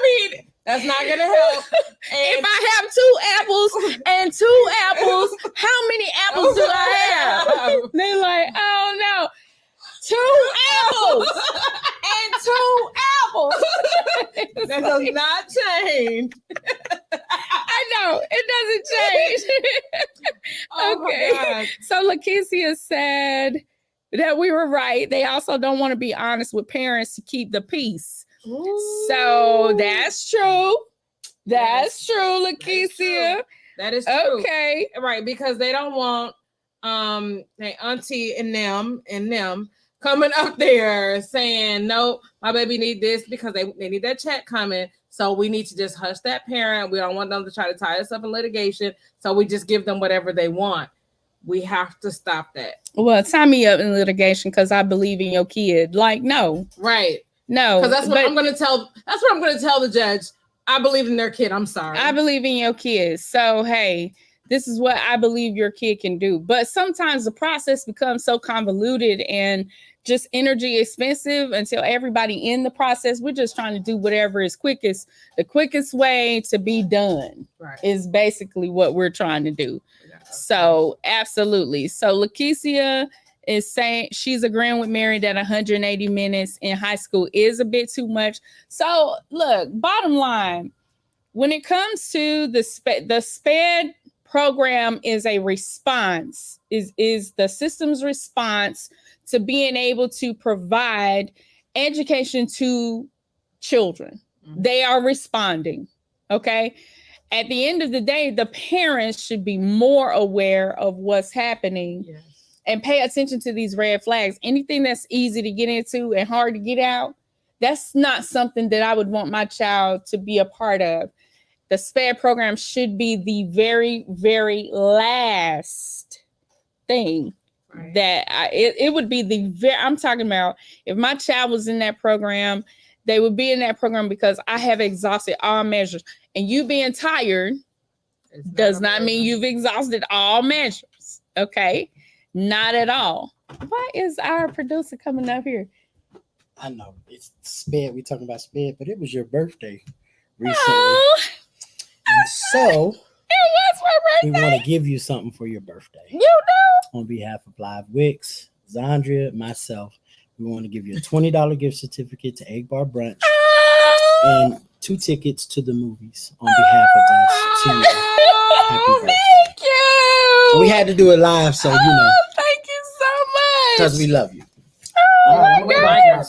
mean, that's not going to help. If I have 2 apples and 2 apples, how many apples do I have? They're like, oh no. 2 apples and 2 apples. That does not change. I know it doesn't change. Okay. So Lakeisha said that we were right. They also don't want to be honest with parents to keep the peace. Ooh. So that's true. That's true, Lakeisha. That is true. Okay. Right, because they don't want their auntie and them coming up there saying, no, my baby need this because they need that check coming. So we need to just hush that parent. We don't want them to try to tie us up in litigation. So we just give them whatever they want. We have to stop that. Well, tie me up in litigation because I believe in your kid. Like, no. Right. No. Because that's what I'm going to tell. That's what I'm going to tell the judge. I believe in their kid. I'm sorry. I believe in your kids. So, hey, this is what I believe your kid can do. But sometimes the process becomes so convoluted and just energy expensive until everybody in the process, we're just trying to do whatever is quickest. The quickest way to be done is basically what we're trying to do. So absolutely. So Lakeisha is saying she's agreeing with Mary that 180 minutes in high school is a bit too much. So look, bottom line, when it comes to the SPED program is a response, is the system's response to being able to provide education to children. Mm-hmm. They are responding, okay? At the end of the day, the parents should be more aware of what's happening and pay attention to these red flags. Anything that's easy to get into and hard to get out, that's not something that I would want my child to be a part of. The SPED program should be the very, very last thing that it would be I'm talking about if my child was in that program, they would be in that program because I have exhausted all measures. And you being tired does not mean you've exhausted all measures. Okay? Not at all. Why is our producer coming up here? I know it's SPED. We're talking about SPED, but it was your birthday recently. Oh. And so it was my birthday. We want to give you something for your birthday. You know? On behalf of Live Wicks, Zandria, myself, we want to give you a $20 gift certificate to Egg Bar Brunch and 2 tickets to the movies on behalf of us to you. Happy birthday. Thank you. We had to do it live, so you know. Thank you so much. Because we love you. We like her.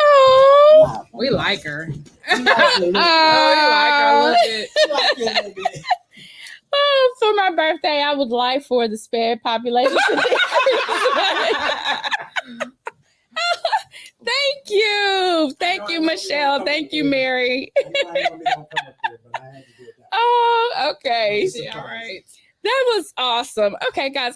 Oh, we like her. For my birthday, I would like for the SPED population. Thank you, Michelle. Thank you, Mary. Oh, okay. All right. That was awesome. Okay, guys,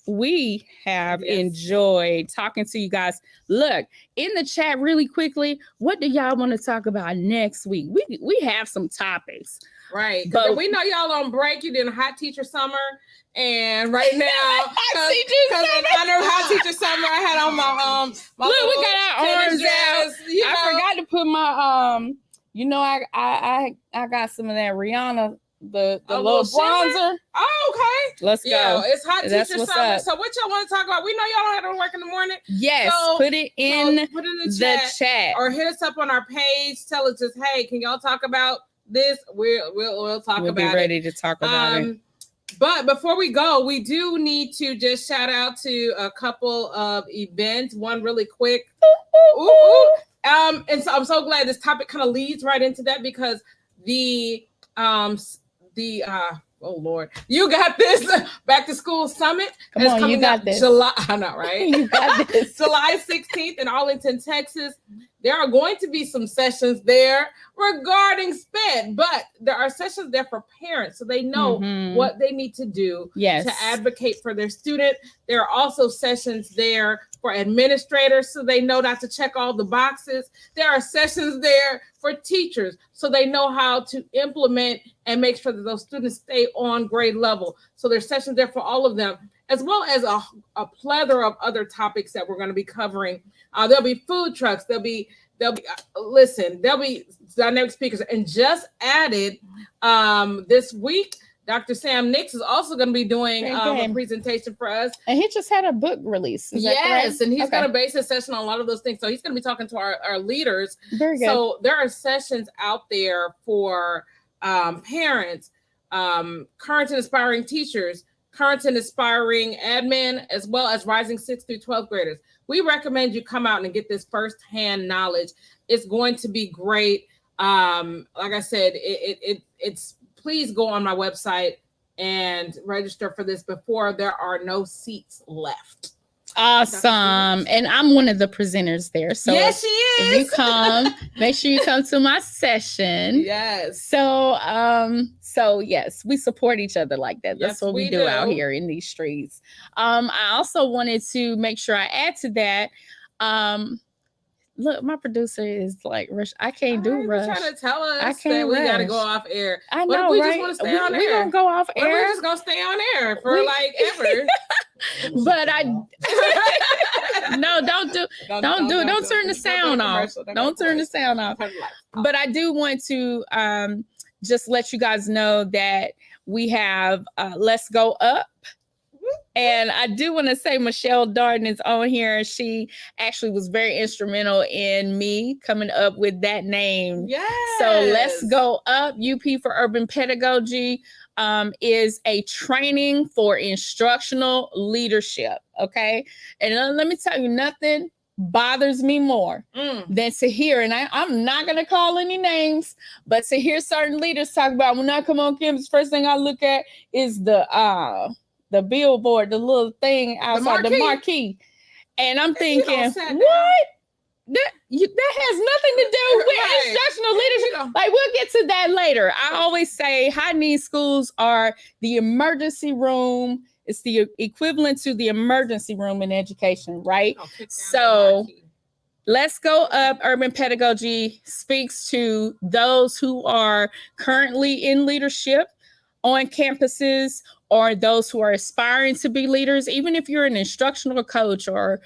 we have enjoyed talking to you guys. Look, in the chat really quickly, what do y'all want to talk about next week? We have some topics. Right. But we know y'all on break. You did a hot teacher summer. And right now, because in honor of hot teacher summer, I had on my look, we got our arms out. I forgot to put my I got some of that Rihanna the little bronzer. Oh, okay. Let's go. It's hot That's teacher what's summer. up. So what y'all want to talk about? We know y'all don't have to work in the morning. Yes, So, put it in the chat. Or hit us up on our page. Tell us just, hey, can y'all talk about this? We'll talk about it. We'll be ready to talk about it. But before we go, we do need to just shout out to a couple of events. One really quick. And so I'm so glad this topic kind of leads right into that, because oh Lord, you got this back to school summit. Come on, you got this. July, I know, right? You got this. July 16th in Arlington, Texas. There are going to be some sessions there regarding SPED, but there are sessions there for parents so they know what they need to do to advocate for their student. There are also sessions there for administrators so they know not to check all the boxes. There are sessions there for teachers so they know how to implement and make sure that those students stay on grade level. So there's sessions there for all of them, as well as a plethora of other topics that we're going to be covering. There'll be food trucks. There'll be dynamic speakers. And just added this week, Dr. Sam Nix is also going to be doing a presentation for us. And he just had a book release. Yes, and he's going to base his session on a lot of those things. So he's going to be talking to our leaders. Very good. So there are sessions out there for parents, current and aspiring teachers, current and aspiring admin, as well as rising 6th through 12th graders. We recommend you come out and get this firsthand knowledge. It's going to be great. Like I said, it's please go on my website and register for this before there are no seats left. Awesome. And I'm one of the presenters there. So yes, she is. If you come, make sure you come to my session. Yes. So yes, we support each other like that. That's what we do out here in these streets. I also wanted to make sure I add to that. Look, my producer is like, Rush, I can't do Rush. Trying to tell us I can't that we got to go off air. I know, we right? Just want to stay on air? We're going to go off air. We're just going to stay on air for ever. But no, don't turn the sound off. Don't turn the sound off. But I do want to just let you guys know that we have Let's Go Up. And I do want to say Michelle Darden is on here. She actually was very instrumental in me coming up with that name. Yes. So Let's Go Up, UP for Urban Pedagogy, is a training for instructional leadership. Okay. And let me tell you, nothing bothers me more than to hear, and I'm not going to call any names, but to hear certain leaders talk about, when I come on campus, first thing I look at is the billboard, the little thing outside the marquee. And I'm thinking, what? That has nothing to do with instructional leadership. Like, we'll get to that later. I always say high need schools are the emergency room. It's the equivalent to the emergency room in education, right? So Let's Go Up Urban Pedagogy speaks to those who are currently in leadership on campuses, or those who are aspiring to be leaders. Even if you're an instructional coach or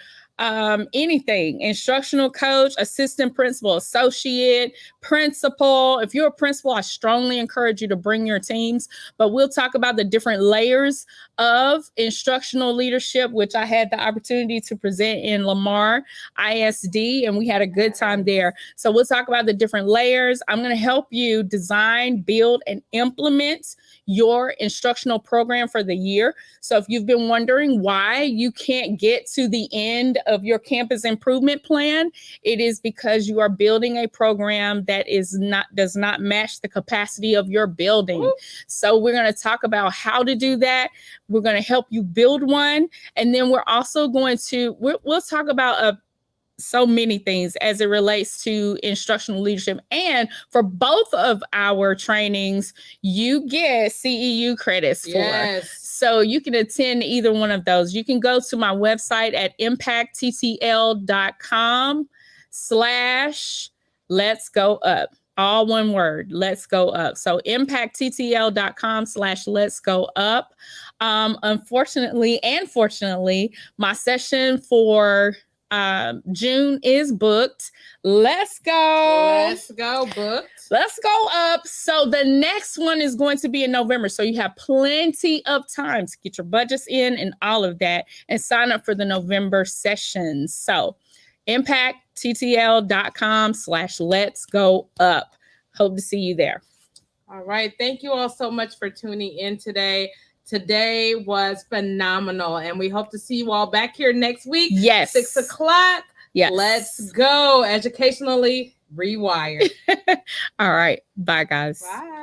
anything, instructional coach, assistant principal, associate, principal. If you're a principal, I strongly encourage you to bring your teams, but we'll talk about the different layers of instructional leadership, which I had the opportunity to present in Lamar ISD, and we had a good time there. So we'll talk about the different layers. I'm going to help you design, build, and implement your instructional program for the year. So if you've been wondering why you can't get to the end of your campus improvement plan, it is because you are building a program that does not match the capacity of your building. Ooh. So we're going to talk about how to do that. We're going to help you build one. And then we're also going to, we'll talk about so many things as it relates to instructional leadership. And for both of our trainings, you get CEU credits for. So you can attend either one of those. You can go to my website at impactttl.com/let's go up. All one word, let's go up. So impactttl.com/let's go up. Unfortunately and fortunately, my session for June is booked. Let's go. Let's go, booked. Let's go up. So the next one is going to be in November. So you have plenty of time to get your budgets in and all of that and sign up for the November sessions. So impactttl.com/let's go up. Hope to see you there. All right. Thank you all so much for tuning in today. Today was phenomenal. And we hope to see you all back here next week. Yes. 6 o'clock. Yes. Let's go. Educationally rewired. All right. Bye, guys. Bye.